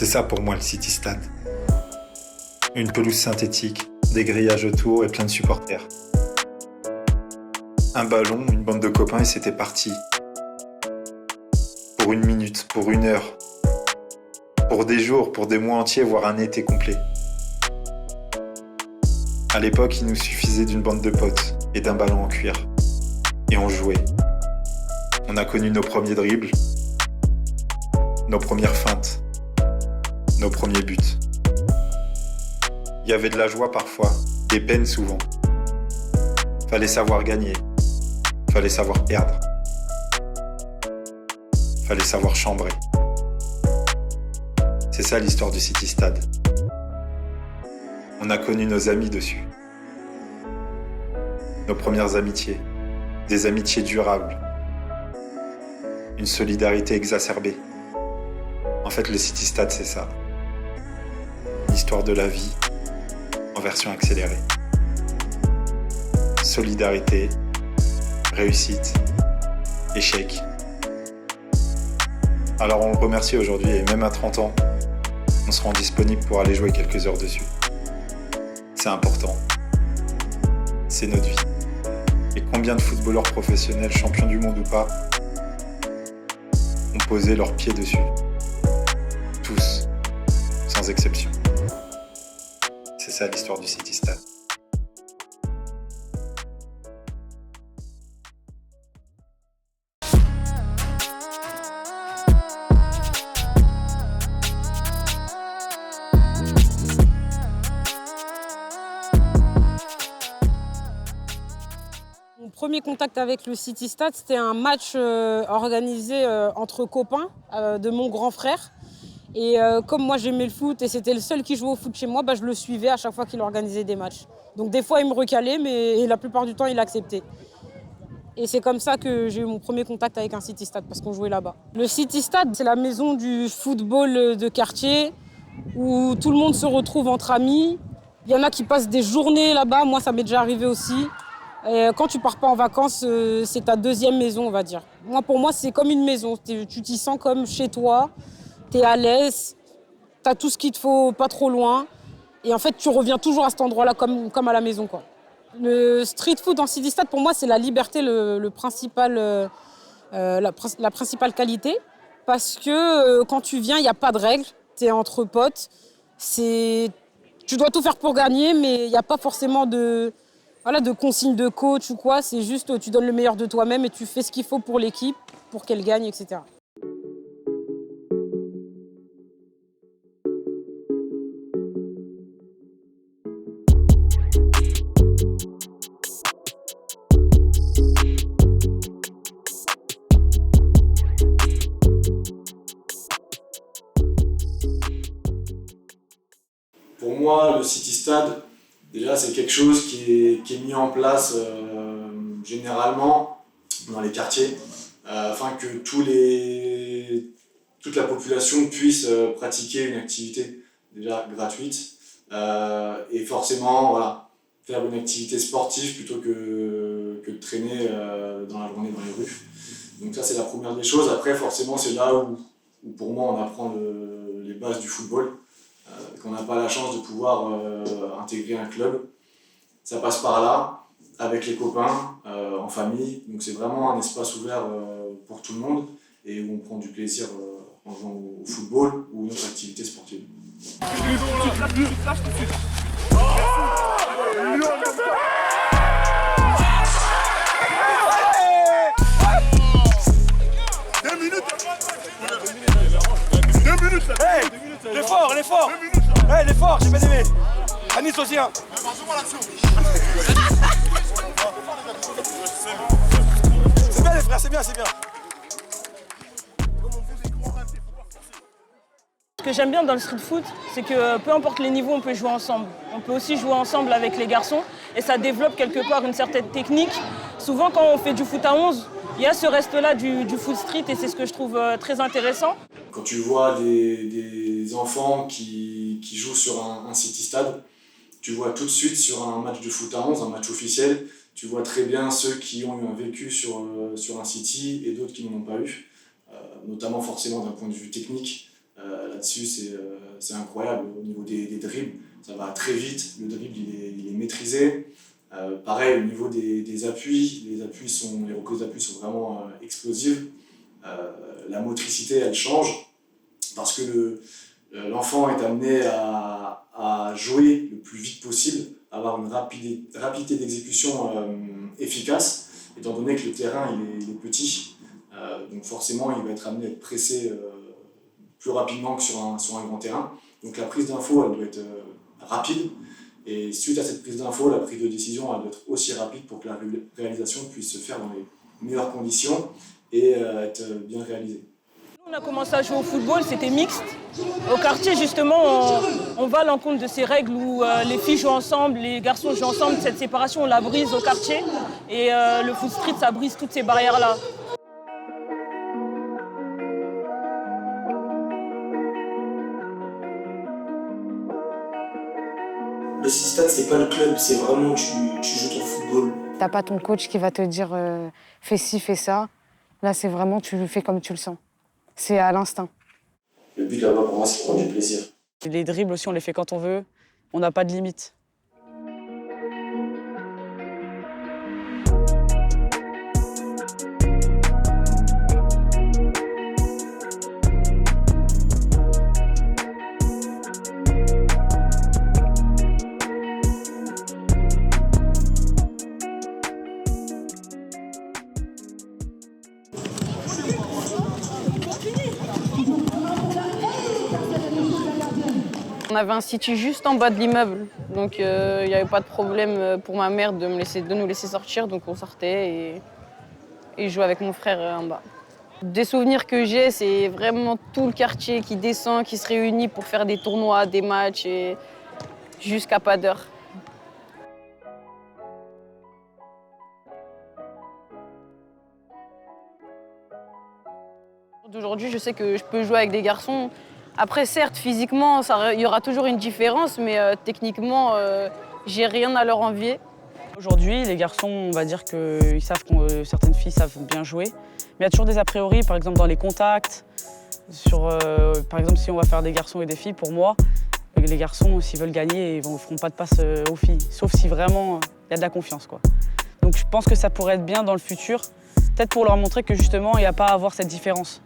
C'est ça pour moi le City Stade. Une pelouse synthétique, des grillages autour et plein de supporters. Un ballon, une bande de copains et c'était parti. Pour 1 minute, pour 1 heure. Pour des jours, pour des mois entiers, voire un été complet. À l'époque, il nous suffisait d'une bande de potes et d'un ballon en cuir. Et on jouait. On a connu nos premiers dribbles, nos premières feintes, nos premiers buts. Il y avait de la joie parfois, des peines souvent. Fallait savoir gagner, fallait savoir perdre, fallait savoir chambrer. C'est ça l'histoire du City Stade. On a connu nos amis dessus. Nos premières amitiés, des amitiés durables. Une solidarité exacerbée. En fait, le City Stade, c'est ça. L'histoire de la vie, en version accélérée. Solidarité, réussite, échec. Alors on le remercie aujourd'hui et même à 30 ans, on se rend disponible pour aller jouer quelques heures dessus. C'est important. C'est notre vie. Et combien de footballeurs professionnels, champions du monde ou pas, ont posé leurs pieds dessus. Tous, sans exception. C'est ça l'histoire du City Stade. Mon premier contact avec le City Stade, c'était un match organisé entre copains de mon grand frère. Et comme moi j'aimais le foot et c'était le seul qui jouait au foot chez moi, je le suivais à chaque fois qu'il organisait des matchs. Donc des fois il me recalait, mais la plupart du temps il acceptait. Et c'est comme ça que j'ai eu mon premier contact avec un City Stade, parce qu'on jouait là-bas. Le City Stade, c'est la maison du football de quartier, où tout le monde se retrouve entre amis. Il y en a qui passent des journées là-bas, moi ça m'est déjà arrivé aussi. Et quand tu pars pas en vacances, c'est ta deuxième maison, on va dire. Pour moi, c'est comme une maison. Tu t'y sens comme chez toi, tu es à l'aise, tu as tout ce qu'il te faut pas trop loin. Et en fait, tu reviens toujours à cet endroit-là comme à la maison, quoi. Le street food en City Stade, pour moi, c'est la liberté, la principale qualité. Parce que quand tu viens, il n'y a pas de règles. Tu es entre potes. Tu dois tout faire pour gagner, mais il n'y a pas forcément de consignes de coach ou quoi. C'est juste, tu donnes le meilleur de toi-même et tu fais ce qu'il faut pour l'équipe, pour qu'elle gagne, etc. Pour moi, le City Stade, déjà, c'est quelque chose qui est mis en place généralement dans les quartiers, afin que toute la population puisse pratiquer une activité déjà gratuite et forcément faire une activité sportive plutôt que de traîner dans la journée dans les rues. Donc ça, c'est la première des choses. Après, forcément, c'est là où pour moi, on apprend les bases du football. Qu'on n'a pas la chance de pouvoir intégrer un club. Ça passe par là, avec les copains, en famille. Donc c'est vraiment un espace ouvert pour tout le monde et où on prend du plaisir en jouant au football ou une autre activité sportive. Hey, l'effort, l'effort. Hey, l'effort, j'ai bien aimé. Anis aussi, hein. C'est bien les frères, c'est bien, c'est bien. Ce que j'aime bien dans le street foot, c'est que peu importe les niveaux, on peut jouer ensemble. On peut aussi jouer ensemble avec les garçons et ça développe quelque part une certaine technique. Souvent, quand on fait du foot à 11, il y a ce reste-là du foot street et c'est ce que je trouve très intéressant. Quand tu vois des enfants qui jouent sur un City Stade, tu vois tout de suite sur un match de foot à 11, un match officiel, tu vois très bien ceux qui ont eu un vécu sur un City et d'autres qui n'en ont pas eu, notamment forcément d'un point de vue technique. Là-dessus, c'est incroyable au niveau des dribbles. Ça va très vite, le dribble il est maîtrisé. Pareil, au niveau des appuis, les reposes d'appui sont vraiment explosives. La motricité, elle change parce que l'enfant est amené à jouer le plus vite possible, à avoir une rapidité d'exécution efficace, étant donné que le terrain il est petit. Donc forcément, il va être amené à être pressé plus rapidement que sur un grand terrain. Donc la prise d'info, elle doit être rapide. Et suite à cette prise d'info, la prise de décision elle doit être aussi rapide pour que la réalisation puisse se faire dans les meilleures conditions et être bien réalisée. On a commencé à jouer au football, c'était mixte. Au quartier, justement, on va à l'encontre de ces règles où les filles jouent ensemble, les garçons jouent ensemble. Cette séparation, on la brise au quartier. Et le foot street, ça brise toutes ces barrières-là. Le City Stade, c'est pas le club, c'est vraiment tu joues ton football. T'as pas ton coach qui va te dire fais ci, fais ça. Là, c'est vraiment tu le fais comme tu le sens. C'est à l'instinct. Le but là-bas, pour moi, c'est de prendre du plaisir. Les dribbles aussi, on les fait quand on veut. On n'a pas de limite. On avait un City juste en bas de l'immeuble, donc il n'y avait pas de problème pour ma mère de nous laisser sortir, donc on sortait et je jouais avec mon frère en bas. Des souvenirs que j'ai, c'est vraiment tout le quartier qui descend, qui se réunit pour faire des tournois, des matchs, et jusqu'à pas d'heure. Aujourd'hui, je sais que je peux jouer avec des garçons. Après, certes, physiquement, il y aura toujours une différence, mais techniquement, j'ai rien à leur envier. Aujourd'hui, les garçons, on va dire qu'ils savent que certaines filles savent bien jouer. Mais il y a toujours des a priori, par exemple dans les contacts. Par exemple, si on va faire des garçons et des filles, pour moi, les garçons, s'ils veulent gagner, ils ne feront pas de passe aux filles. Sauf si vraiment il y a de la confiance, quoi. Donc je pense que ça pourrait être bien dans le futur, peut-être pour leur montrer que justement, il n'y a pas à avoir cette différence.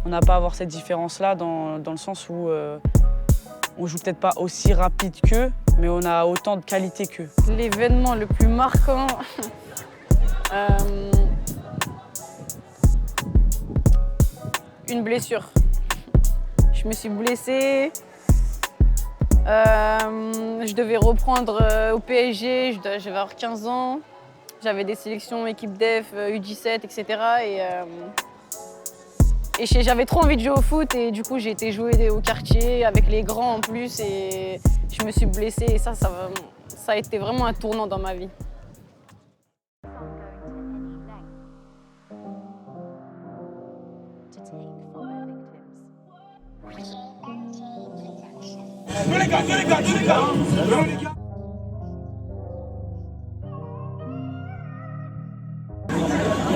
On n'a pas à avoir cette différence-là dans le sens où on joue peut-être pas aussi rapide qu'eux, mais on a autant de qualité qu'eux. L'événement le plus marquant, une blessure. Je me suis blessée. Je devais reprendre au PSG, j'avais avoir 15 ans. J'avais des sélections équipe def, U17, etc. Et j'avais trop envie de jouer au foot et du coup j'ai été jouer au quartier avec les grands en plus et je me suis blessée et ça a été vraiment un tournant dans ma vie.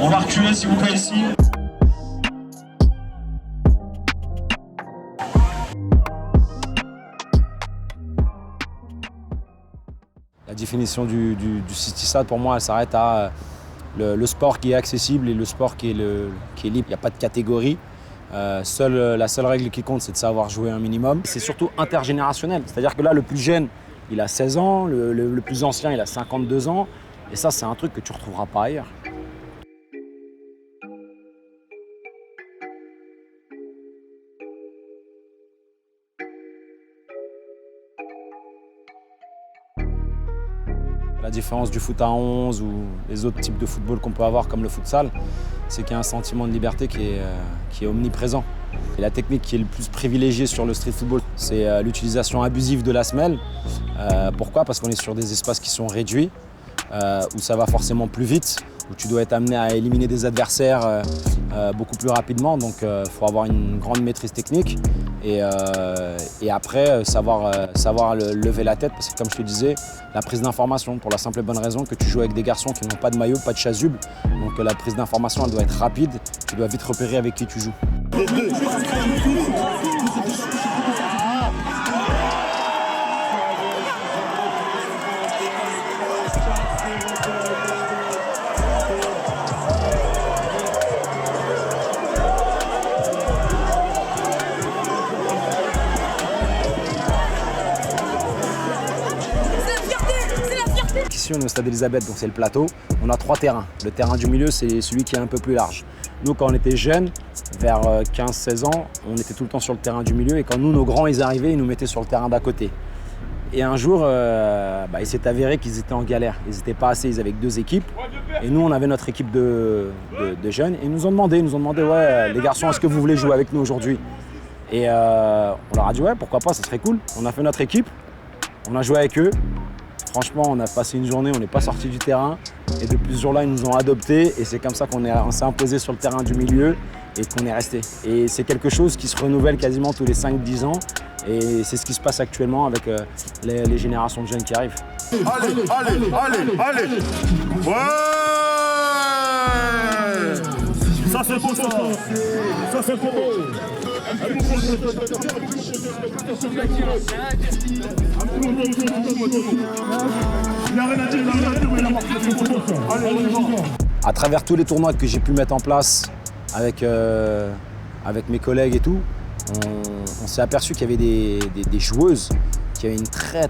On va reculer s'il vous plaît ici. La définition du City Stade, pour moi, elle s'arrête à le sport qui est accessible et le sport qui est libre. Il n'y a pas de catégorie. La seule règle qui compte, c'est de savoir jouer un minimum. C'est surtout intergénérationnel. C'est-à-dire que là, le plus jeune, il a 16 ans, le plus ancien, il a 52 ans. Et ça, c'est un truc que tu ne retrouveras pas ailleurs. La différence du foot à 11 ou les autres types de football qu'on peut avoir comme le futsal, c'est qu'il y a un sentiment de liberté qui est omniprésent. Et la technique qui est le plus privilégiée sur le street football, c'est l'utilisation abusive de la semelle. Pourquoi ? Parce qu'on est sur des espaces qui sont réduits, où ça va forcément plus vite, où tu dois être amené à éliminer des adversaires beaucoup plus rapidement. Donc il faut avoir une grande maîtrise technique et après savoir lever la tête, parce que comme je te disais, la prise d'information, pour la simple et bonne raison que tu joues avec des garçons qui n'ont pas de maillot, pas de chasuble. Donc la prise d'information, elle doit être rapide, tu dois vite repérer avec qui tu joues. ici, on est au stade Elisabeth, donc c'est le plateau. On a 3 terrains. Le terrain du milieu, c'est celui qui est un peu plus large. Nous, quand on était jeunes, vers 15-16 ans, on était tout le temps sur le terrain du milieu. Et quand nous, nos grands, ils arrivaient, ils nous mettaient sur le terrain d'à côté. Et un jour, il s'est avéré qu'ils étaient en galère. Ils n'étaient pas assez, ils avaient que 2 équipes. Et nous, on avait notre équipe de jeunes. Et ils nous ont demandé, ouais, les garçons, est-ce que vous voulez jouer avec nous aujourd'hui? Et on leur a dit, ouais, pourquoi pas, ça serait cool. On a fait notre équipe, on a joué avec eux. Franchement, on a passé une journée, on n'est pas sorti du terrain. Et depuis ce jour-là, ils nous ont adoptés. Et c'est comme ça qu'on s'est imposé sur le terrain du milieu et qu'on est resté. Et c'est quelque chose qui se renouvelle quasiment tous les 5-10 ans. Et c'est ce qui se passe actuellement avec les générations de jeunes qui arrivent. Allez. Ouais. Ça c'est beau ça. Ça c'est beau. À travers tous les tournois que j'ai pu mettre en place avec mes collègues et tout, on s'est aperçu qu'il y avait des joueuses qui avaient une très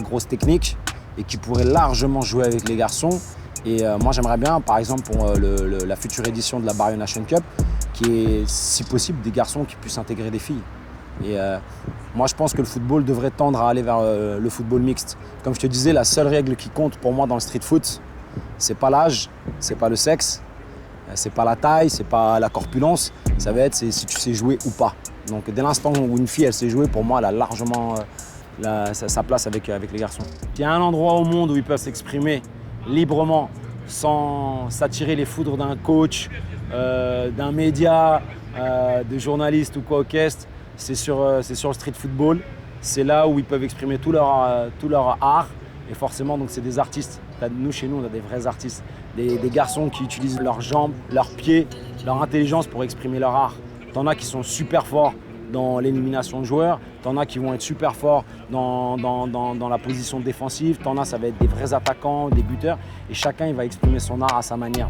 grosse technique et qui pourraient largement jouer avec les garçons. Et moi j'aimerais bien, par exemple pour la future édition de la Barrio Nation Cup, qui est si possible des garçons qui puissent intégrer des filles. Et moi je pense que le football devrait tendre à aller vers le football mixte. Comme je te disais, la seule règle qui compte pour moi dans le street foot, c'est pas l'âge, c'est pas le sexe, c'est pas la taille, c'est pas la corpulence, ça va être si tu sais jouer ou pas. Donc dès l'instant où une fille elle sait jouer, pour moi elle a largement sa place avec les garçons. Il y a un endroit au monde où ils peuvent s'exprimer librement sans s'attirer les foudres d'un coach, d'un média, de journalistes ou quoi au caisse, c'est sur le street football. C'est là où ils peuvent exprimer tout leur art et forcément donc c'est des artistes. Nous chez nous on a des vrais artistes, des garçons qui utilisent leurs jambes, leurs pieds, leur intelligence pour exprimer leur art. T'en as qui sont super forts dans l'élimination de joueurs, t'en as qui vont être super forts dans la position défensive, t'en as ça va être des vrais attaquants, des buteurs et chacun il va exprimer son art à sa manière.